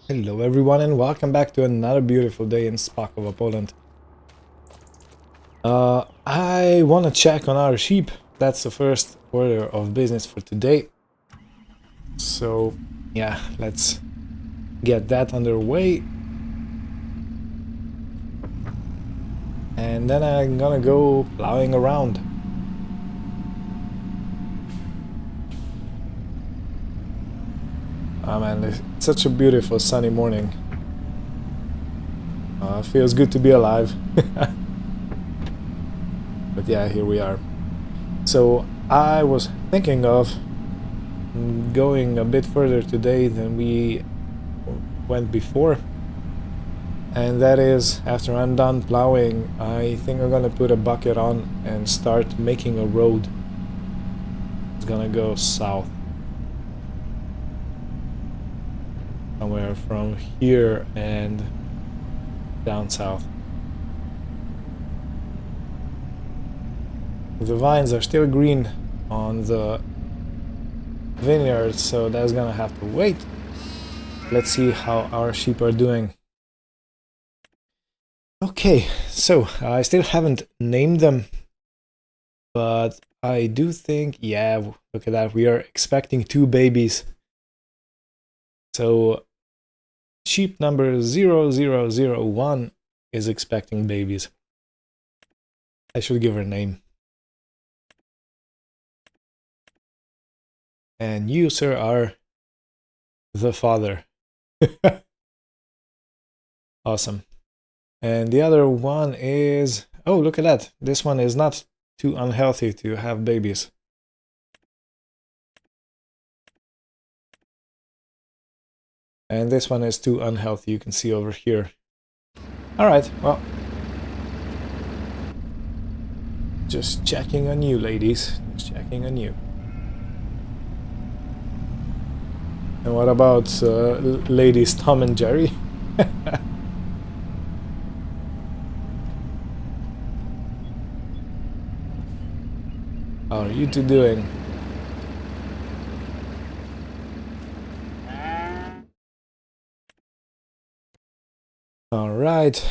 Hello everyone and welcome back to another beautiful day in Spakowa, Poland. I want to check on our sheep. That's the first order of business for today. So yeah, let's get that underway. And then I'm gonna go plowing around. Oh man, it's such a beautiful sunny morning. Feels good to be alive. But yeah, here we are. So I was thinking of going a bit further today than we went before. And that is, after I'm done plowing, I think I'm gonna put a bucket on and start making a road. It's gonna go south. Somewhere from here and down south. The vines are still green on the vineyard, so that's gonna have to wait. Let's see how our sheep are doing. Okay, so I still haven't named them, but I do think, yeah, look at that, we are expecting 2 babies. So sheep number 0001 is expecting babies. I should give her a name. And you, sir, are the father. Awesome. And the other one is... oh, look at that. This one is not too unhealthy to have babies. And this one is too unhealthy, you can see over here. Alright, well... just checking on you, ladies. Just checking on you. And what about ladies Tom and Jerry? How are you two doing? Alright.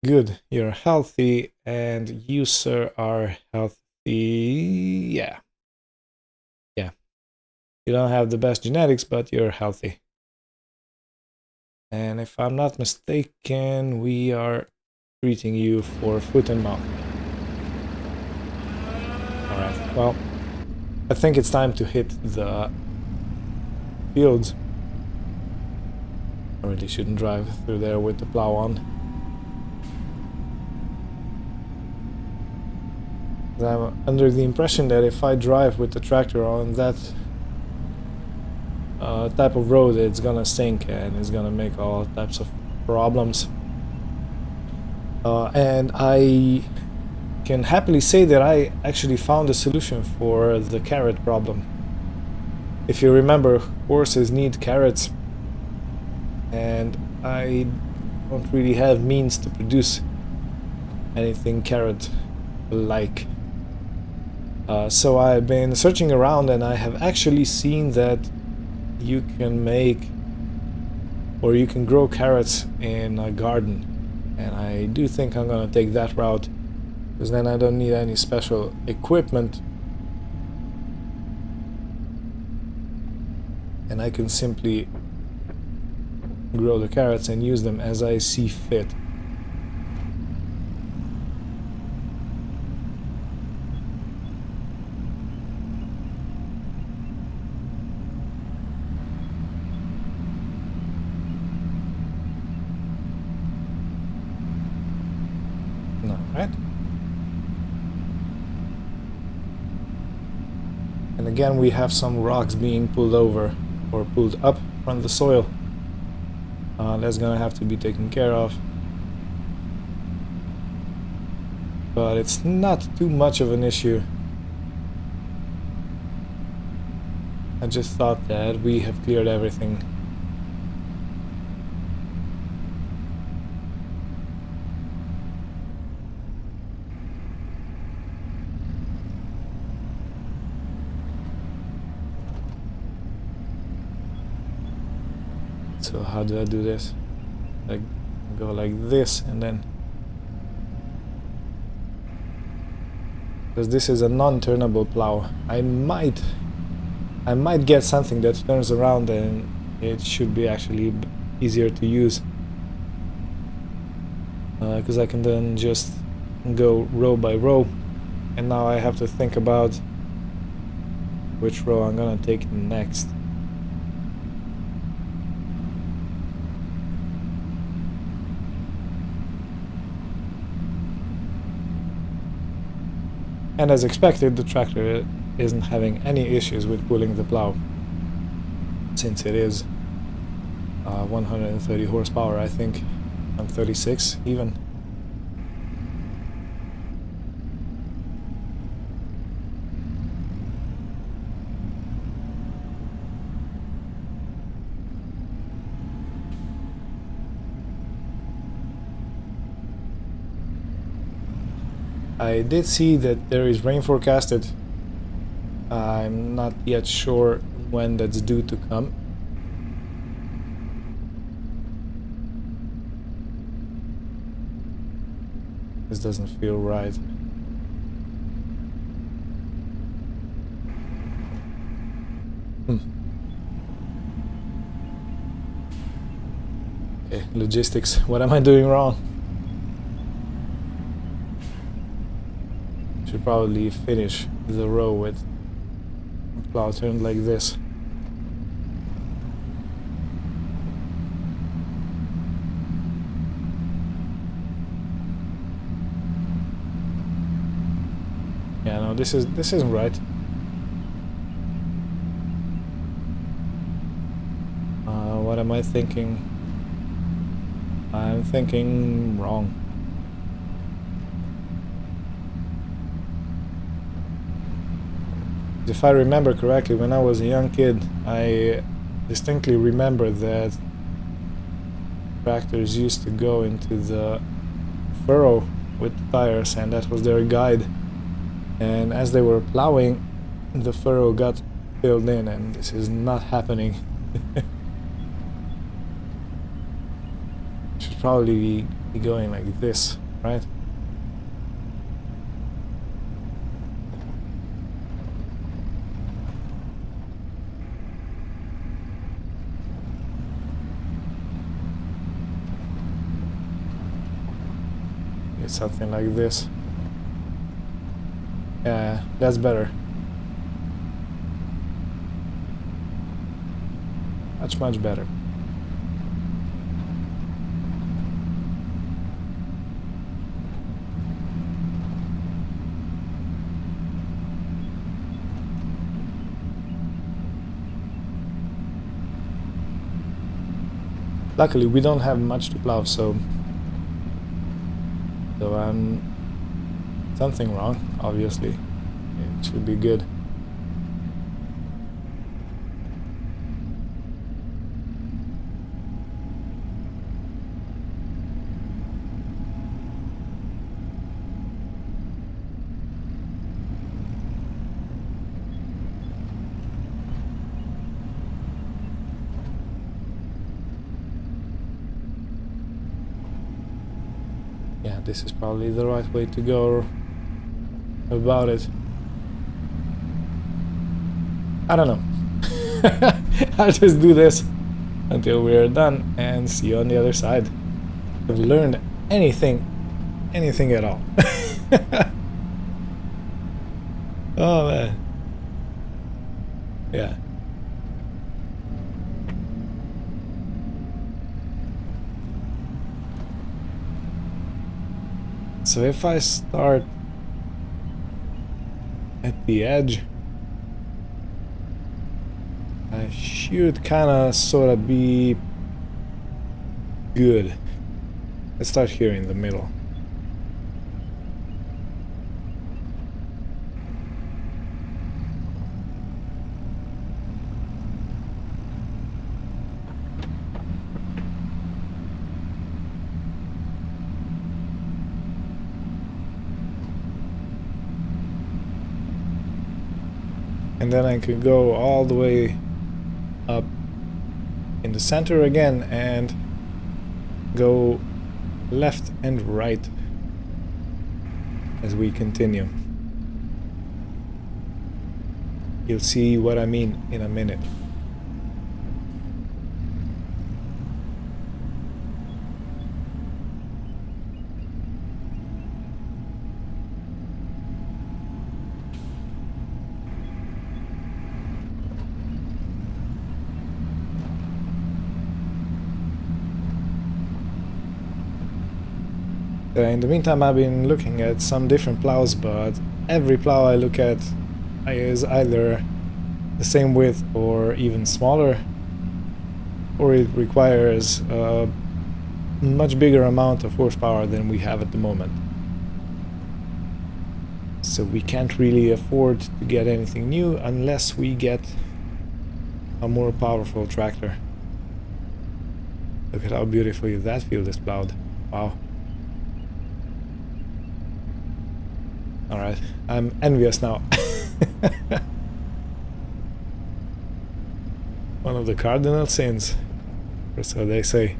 Good, you're healthy, and you, sir, are healthy. Yeah. Yeah. You don't have the best genetics, but you're healthy. And if I'm not mistaken, we are treating you for foot and mouth. Alright, well, I think it's time to hit the fields. I really shouldn't drive through there with the plow on. I'm under the impression that if I drive with the tractor on that type of road, it's gonna sink and it's gonna make all types of problems. And I can happily say that I actually found a solution for the carrot problem. If you remember, horses need carrots, and I don't really have means to produce anything carrot-like. So I've been searching around, and I have actually seen that you can make, or you can grow carrots in a garden. And I do think I'm gonna take that route, because then I don't need any special equipment. And I can simply grow the carrots and use them as I see fit. Alright. And again, we have some rocks being pulled over or pulled up from the soil. That's gonna have to be taken care of. But it's not too much of an issue. I just thought that we have cleared everything. So how do I do this? Like, go like this and then... Because this is a non-turnable plow. I might get something that turns around and it should be actually easier to use. Because I can then just go row by row. And now I have to think about which row I'm gonna take next. And as expected, the tractor isn't having any issues with pulling the plow, since it is 130 horsepower, I think, and 36 even. I did see that there is rain forecasted. I'm not yet sure when that's due to come. This doesn't feel right. Okay, logistics. What am I doing wrong? Should probably finish the row with plow turned like this. Yeah, no, this isn't right. What am I thinking? I'm thinking wrong. If I remember correctly, when I was a young kid, I distinctly remember that tractors used to go into the furrow with tires, and that was their guide. And as they were plowing, the furrow got filled in, and this is not happening. Should probably be going like this, right? Something like this. Yeah, that's better. Much better. Luckily, we don't have much to plow, so I'm something wrong, obviously. It should be good. Yeah, this is probably the right way to go about it. I don't know. I'll just do this until we're done and see you on the other side. I've learned anything at all. Oh man. Yeah. So if I start at the edge, I should kind of sort of be good. Let's start here in the middle. And then I could go all the way up in the center again and go left and right as we continue. You'll see what I mean in a minute. In the meantime, I've been looking at some different plows, but every plow I look at is either the same width or even smaller, or it requires a much bigger amount of horsepower than we have at the moment. So we can't really afford to get anything new unless we get a more powerful tractor. Look at how beautifully that field is plowed. Wow. Alright, I'm envious now. One of the cardinal sins, or so they say.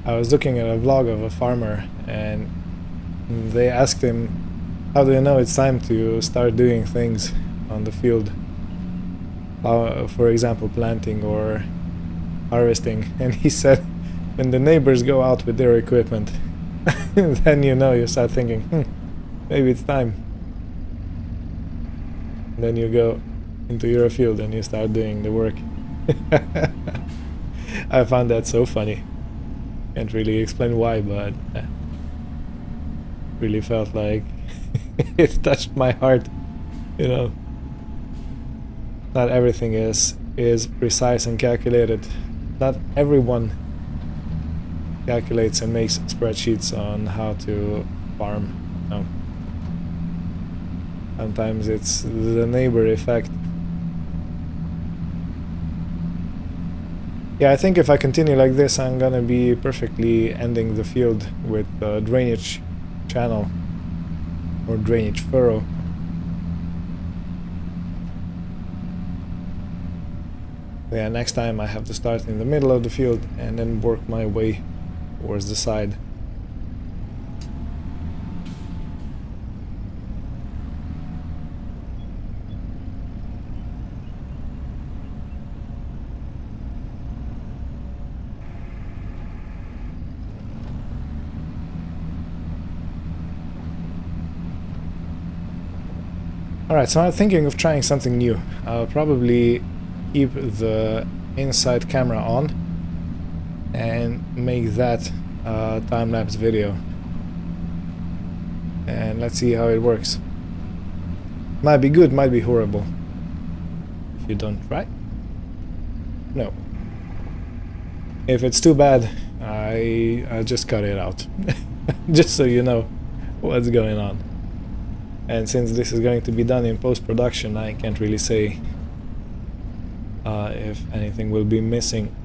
I was looking at a vlog of a farmer and they asked him, how do you know it's time to start doing things on the field? For example, planting or harvesting. And he said, when the neighbors go out with their equipment, then you start thinking, maybe it's time. And then you go into your field and you start doing the work. I found that so funny. Can't really explain why, but really felt like it touched my heart, Not everything is precise and calculated. Not everyone calculates and makes spreadsheets on how to farm. No. Sometimes it's the neighbor effect. Yeah, I think if I continue like this, I'm gonna be perfectly ending the field with a drainage channel or drainage furrow. Yeah, next time I have to start in the middle of the field and then work my way towards the side. Alright, so I'm thinking of trying something new. I'll probably keep the inside camera on and make that a time-lapse video. And let's see how it works. Might be good, might be horrible. If you don't try. No. If it's too bad, I'll just cut it out. Just so you know what's going on. And since this is going to be done in post-production, I can't really say if anything will be missing.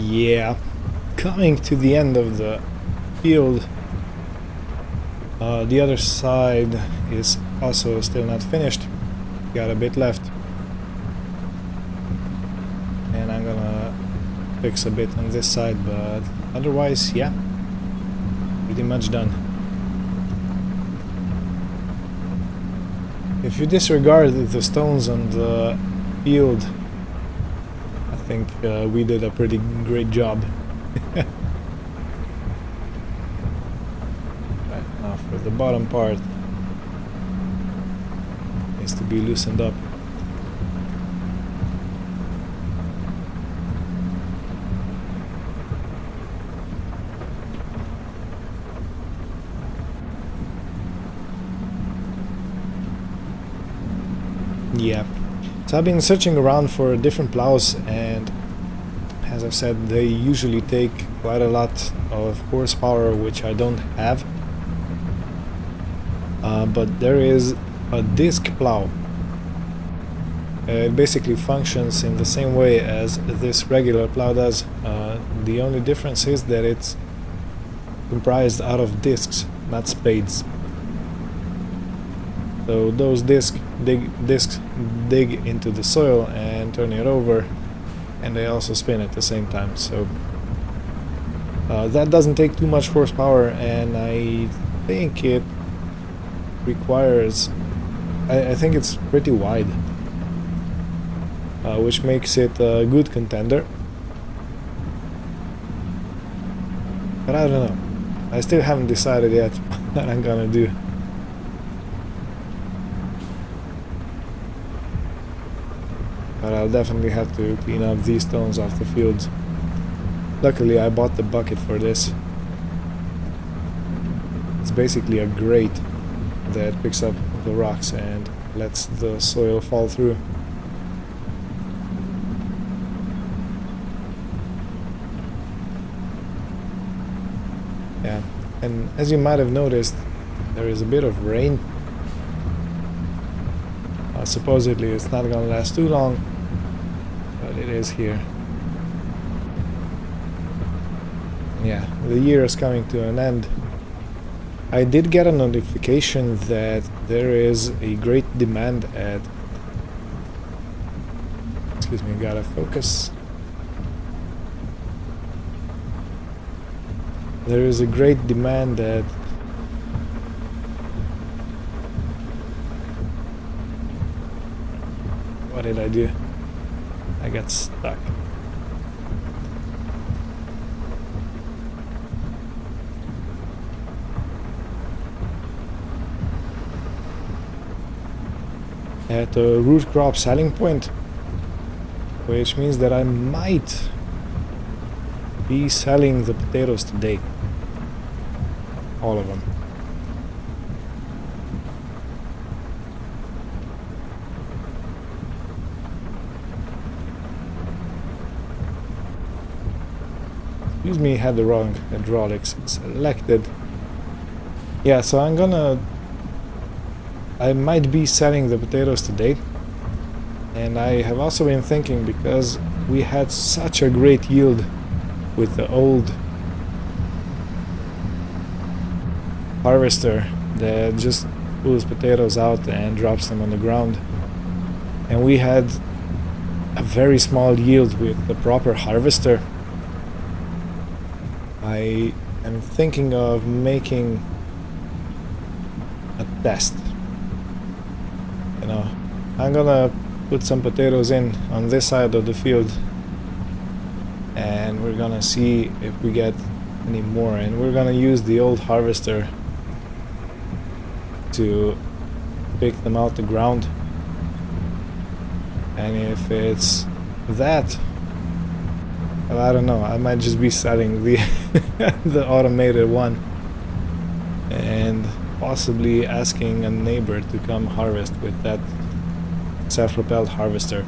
Yeah, coming to the end of the field. The other side is also still not finished. Got a bit left. And I'm gonna fix a bit on this side, but otherwise, yeah, pretty much done. If you disregard the stones on the field, I think we did a pretty great job. Right, now for the bottom part, needs to be loosened up. Yeah, so I've been searching around for different plows, and as I've said, they usually take quite a lot of horsepower, which I don't have. But there is a disc plow. It basically functions in the same way as this regular plow does. The only difference is that it's comprised out of discs, not spades. So those discs dig into the soil and turn it over, and they also spin at the same time. So that doesn't take too much horsepower, and I think it requires, I think it's pretty wide, which makes it a good contender. But I don't know, I still haven't decided yet what I'm gonna do. But I'll definitely have to clean up these stones off the fields. Luckily I bought the bucket for this. It's basically a grate that picks up the rocks and lets the soil fall through. Yeah, and as you might have noticed, there is a bit of rain. Supposedly it's not gonna last too long, but it is here. Yeah, the year is coming to an end. I did get a notification that there is a great demand at... Excuse me, gotta focus. There is a great demand at... What did I do? I got stuck. At a root crop selling point, which means that I might be selling the potatoes today. All of them. Excuse me, had the wrong hydraulics selected. Yeah, so I might be selling the potatoes today. And I have also been thinking, because we had such a great yield with the old harvester that just pulls potatoes out and drops them on the ground. And we had a very small yield with the proper harvester. I am thinking of making a test. You know, I'm gonna put some potatoes in on this side of the field, and we're gonna see if we get any more, and we're gonna use the old harvester to pick them out the ground. And if it's that, well, I don't know, I might just be selling the the automated one and possibly asking a neighbor to come harvest with that self-propelled harvester.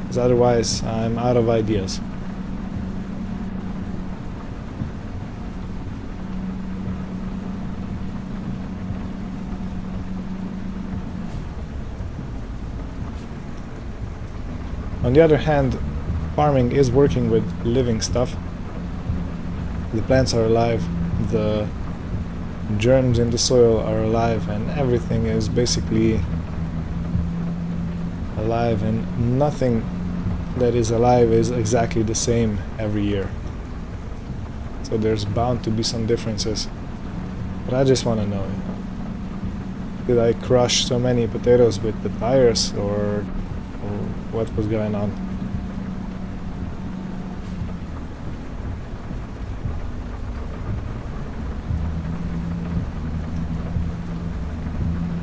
Because otherwise I'm out of ideas. On the other hand, farming is working with living stuff. The plants are alive, the germs in the soil are alive, and everything is basically alive, and nothing that is alive is exactly the same every year. So there's bound to be some differences. But I just want to know, did I crush so many potatoes with the tires, or what was going on?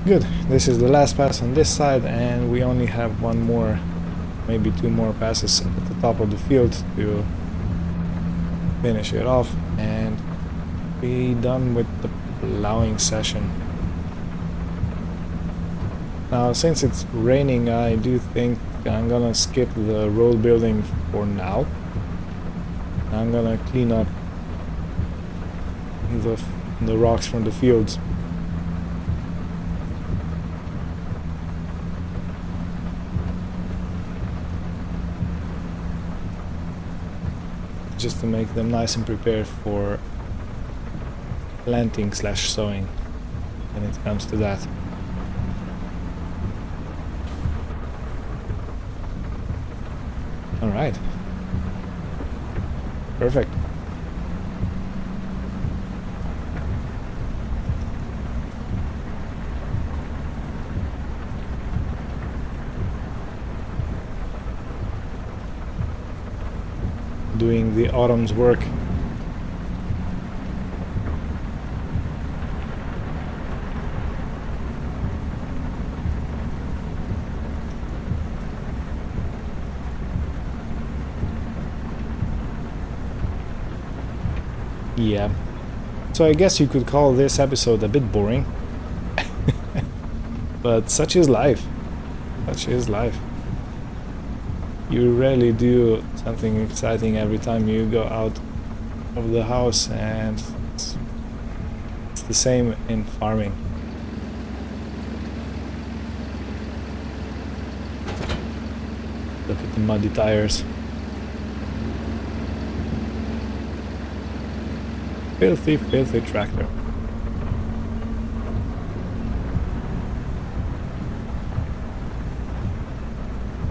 Good, this is the last pass on this side, and we only have one more, maybe two more passes at the top of the field to finish it off and be done with the plowing session. Now, since it's raining, I do think I'm gonna skip the road building for now. I'm gonna clean up the rocks from the fields. Just to make them nice and prepared for planting / sowing when it comes to that. Alright. Perfect. Doing the autumn's work. Yeah. So I guess you could call this episode a bit boring. But such is life. Such is life. You rarely do something exciting every time you go out of the house, and it's the same in farming. Look at the muddy tires. Filthy, filthy tractor.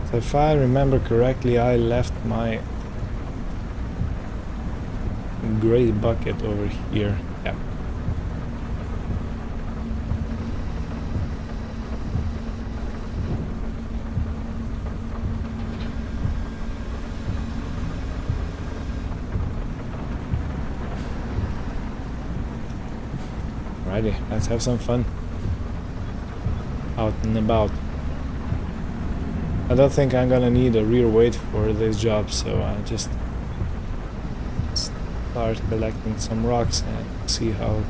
So if I remember correctly, I left my gray bucket over here. Yeah. Alrighty, let's have some fun out and about. I don't think I'm gonna need a rear weight for this job, so I'll just start collecting some rocks and see how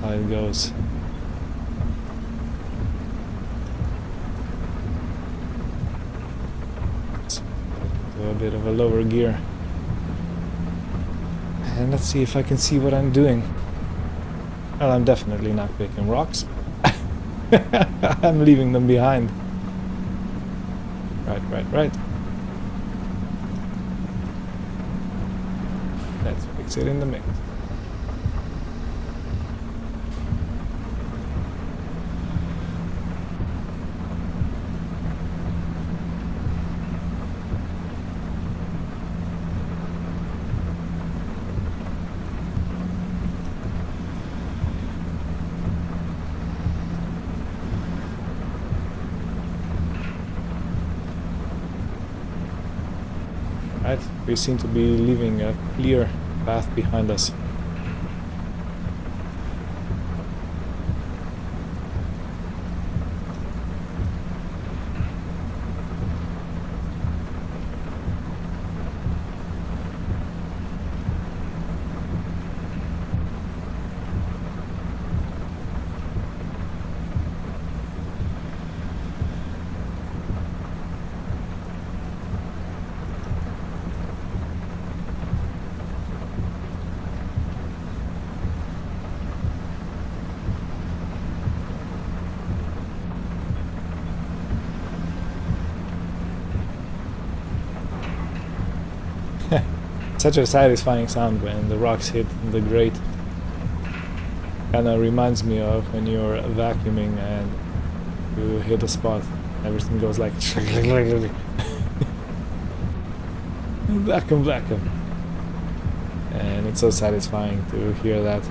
it goes. Let's do a bit of a lower gear. And let's see if I can see what I'm doing. Well, I'm definitely not picking rocks. I'm leaving them behind. Right. Let's fix it in the mix. Right, we seem to be leaving a clear path behind us. Such a satisfying sound when the rocks hit the grate. Kinda reminds me of when you're vacuuming and you hit a spot. Everything goes like vacuum. And it's so satisfying to hear that.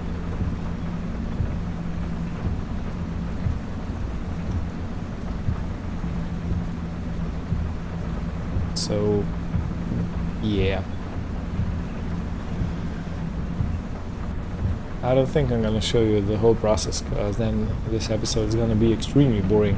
So, yeah. I don't think I'm gonna show you the whole process, because then this episode is gonna be extremely boring.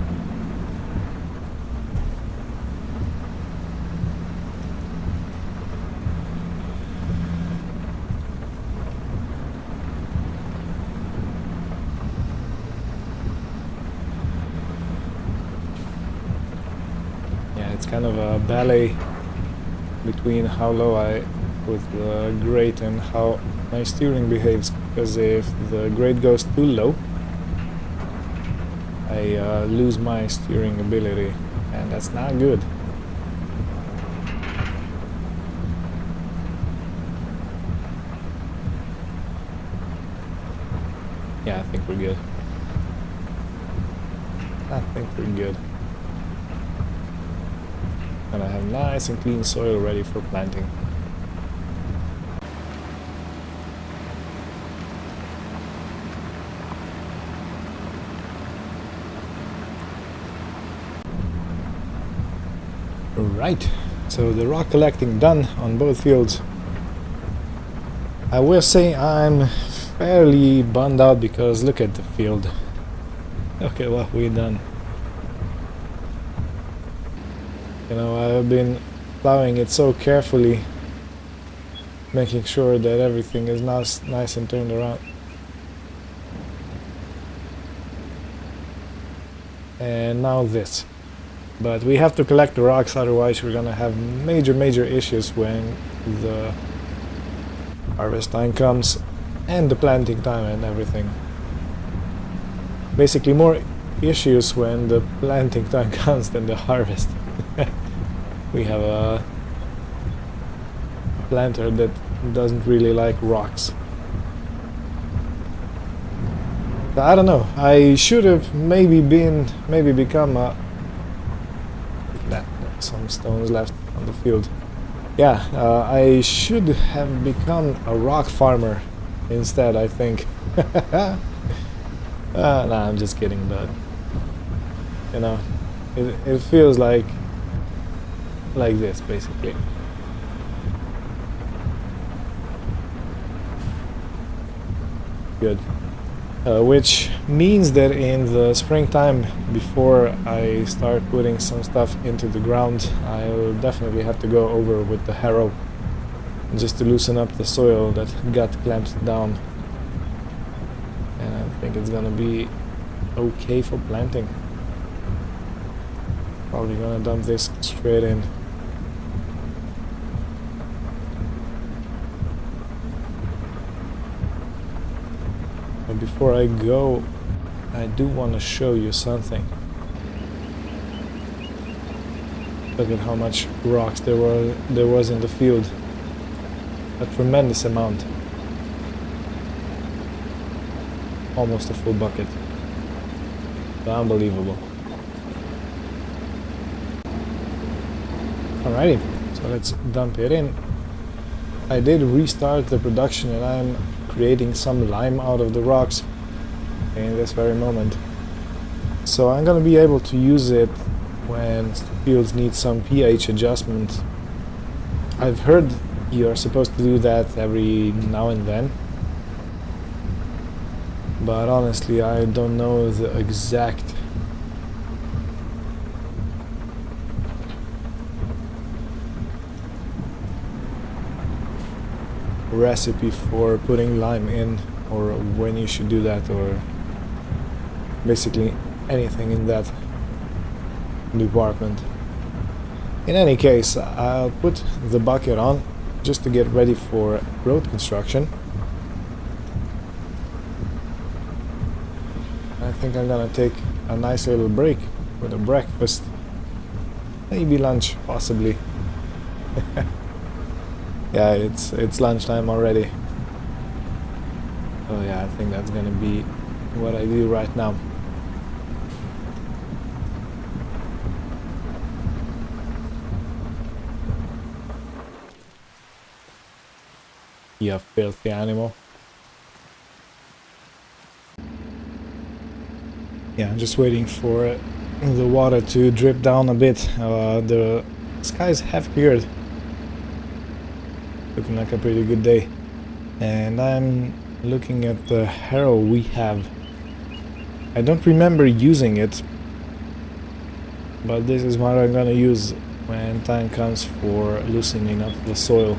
Yeah, it's kind of a ballet between how low I put the grate and how my steering behaves, because if the grade goes too low, I lose my steering ability, and that's not good. Yeah, I think we're good. And I have nice and clean soil ready for planting. Right, so the rock collecting done on both fields. I will say I'm fairly bummed out because look at the field. Look at what we've done. You know, I've been plowing it so carefully, making sure that everything is nice and turned around. And now this. But we have to collect the rocks, otherwise we're gonna have major issues when the harvest time comes and the planting time and everything. Basically more issues when the planting time comes than the harvest. We have a planter that doesn't really like rocks. I don't know, I should have maybe become a... some stones left on the field. Yeah, I should have become a rock farmer instead, I think. Nah, I'm just kidding, but you know, it feels like this basically. Good. Which means that in the springtime, before I start putting some stuff into the ground, I'll definitely have to go over with the harrow just to loosen up the soil that got clamped down. And I think it's gonna be okay for planting. Probably gonna dump this straight in. But before I go, I do want to show you something. Look at how much rocks there was in the field. A tremendous amount. Almost a full bucket. Unbelievable. Alrighty, so let's dump it in. I did restart the production and I'm creating some lime out of the rocks in this very moment. So I'm gonna be able to use it when fields need some pH adjustment. I've heard you're supposed to do that every now and then, but honestly I don't know the exact recipe for putting lime in, or when you should do that, or basically anything in that department. In any case, I'll put the bucket on just to get ready for road construction. I think I'm gonna take a nice little break with a breakfast, maybe lunch, possibly. Yeah, it's lunchtime already. Oh yeah, I think that's gonna be what I do right now. You filthy animal. Yeah, I'm just waiting for the water to drip down a bit. The skies have cleared. Looking like a pretty good day. And I'm looking at the harrow we have. I don't remember using it, but this is what I'm gonna use when time comes for loosening up the soil.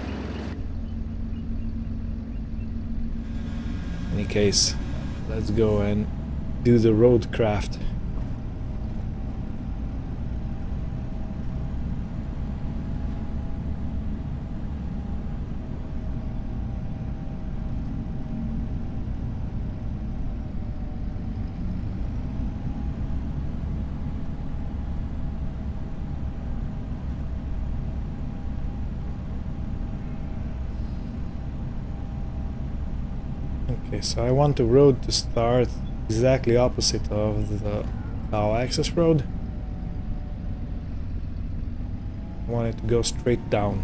In any case, let's go and do the road craft. Okay, so I want the road to start exactly opposite of the cow access road. I want it to go straight down.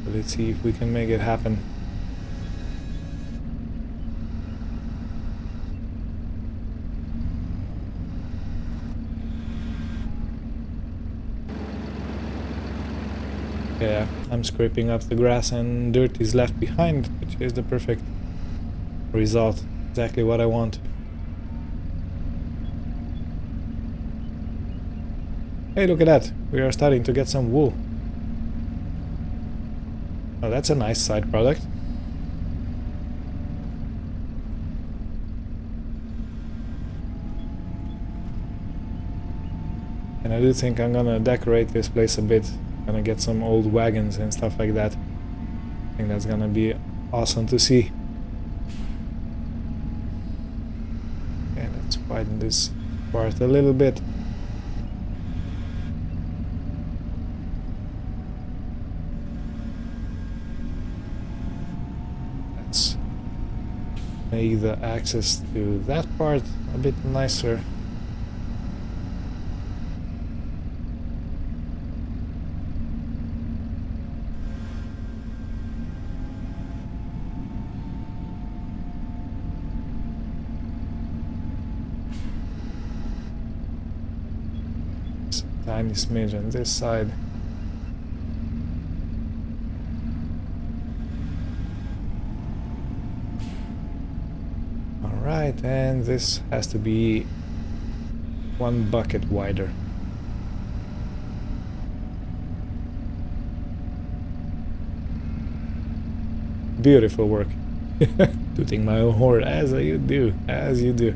So let's see if we can make it happen. Yeah, I'm scraping up the grass and dirt is left behind, which is the perfect result. Exactly what I want. Hey, look at that. We are starting to get some wool. Oh, that's a nice side product. And I do think I'm gonna decorate this place a bit. Gonna get some old wagons and stuff like that. I think that's gonna be awesome to see. Okay, let's widen this part a little bit. Let's make the access to that part a bit nicer. Tiny smidge on this side. Alright, and this has to be one bucket wider. Beautiful work. Tooting my own horn, as you do, as you do.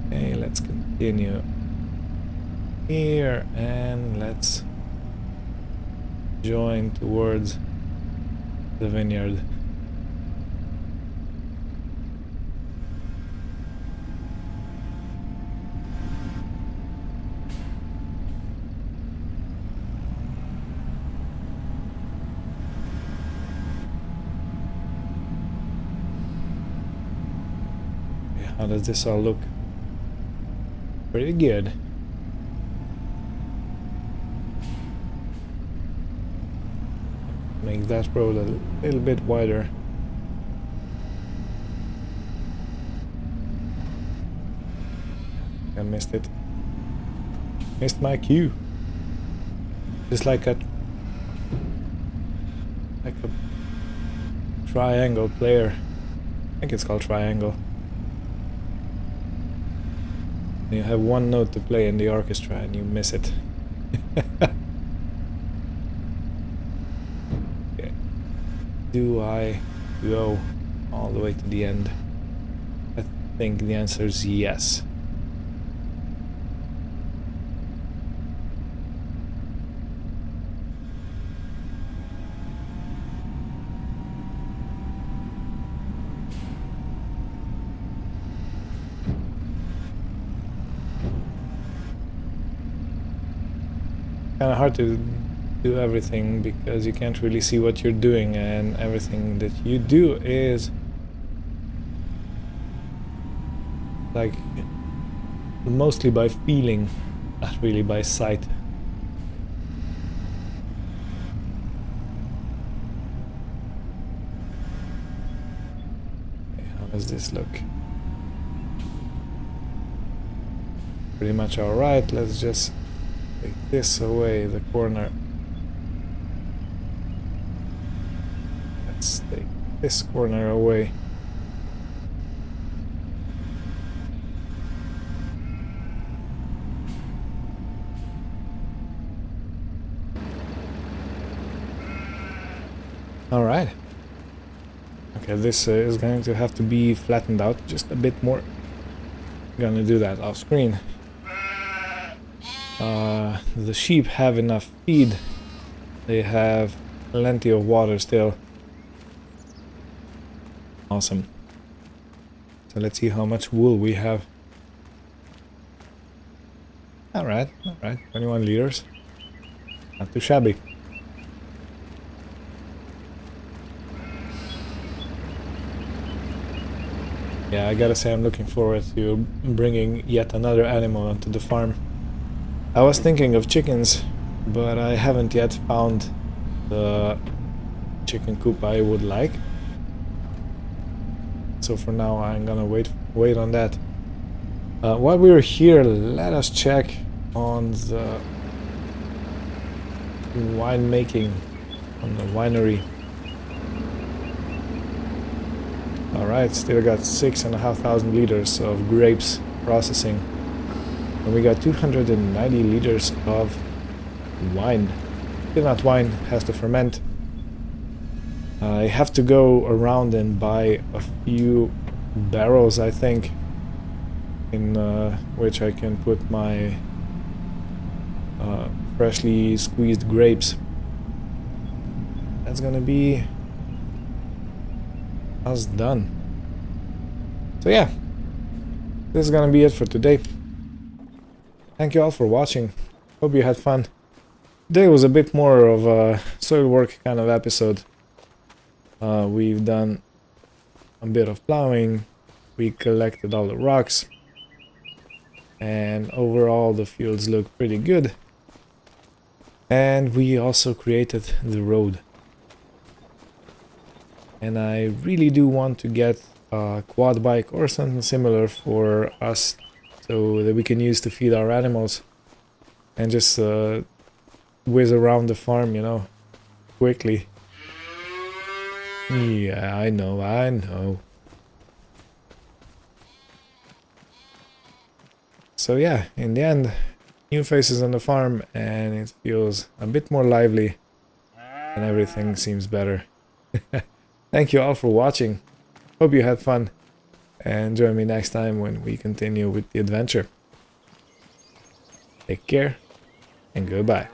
Okay, let's continue here and let's join towards the vineyard. Okay, how does this all look? Pretty good. Make that road a little bit wider. I missed it. Missed my cue. Just like a triangle player. I think it's called triangle. You have one note to play in the orchestra and you miss it. Okay. Do I go all the way to the end? I think the answer is yes. kind of hard to do everything because you can't really see what you're doing, and everything that you do is like mostly by feeling, not really by sight. Okay, how does this look? Pretty much alright. Let's just take this away, the corner. Let's take this corner away. Alright. Okay, this is going to have to be flattened out just a bit more. I'm gonna do that off screen. The sheep have enough feed. They have plenty of water still. Awesome. So let's see how much wool we have. Alright, 21 liters. Not too shabby. Yeah, I gotta say I'm looking forward to bringing yet another animal onto the farm. I was thinking of chickens, but I haven't yet found the chicken coop I would like. So for now I'm gonna wait on that. While we're here, let us check on the winemaking, on the winery. Alright, still got 6,500 liters of grapes processing. And we got 290 liters of wine. Still not wine, has to ferment. I have to go around and buy a few barrels, I think, in which I can put my freshly squeezed grapes. That's gonna be us done. So yeah, this is gonna be it for today. Thank you all for watching. Hope you had fun. Today was a bit more of a soil work kind of episode. We've done a bit of plowing, we collected all the rocks, and overall the fields look pretty good. And we also created the road. And I really do want to get a quad bike or something similar for us, so that we can use to feed our animals and just whiz around the farm, you know, quickly. Yeah, I know. So yeah, in the end, new faces on the farm, and it feels a bit more lively and everything seems better. Thank you all for watching. Hope you had fun, and join me next time when we continue with the adventure. Take care and goodbye.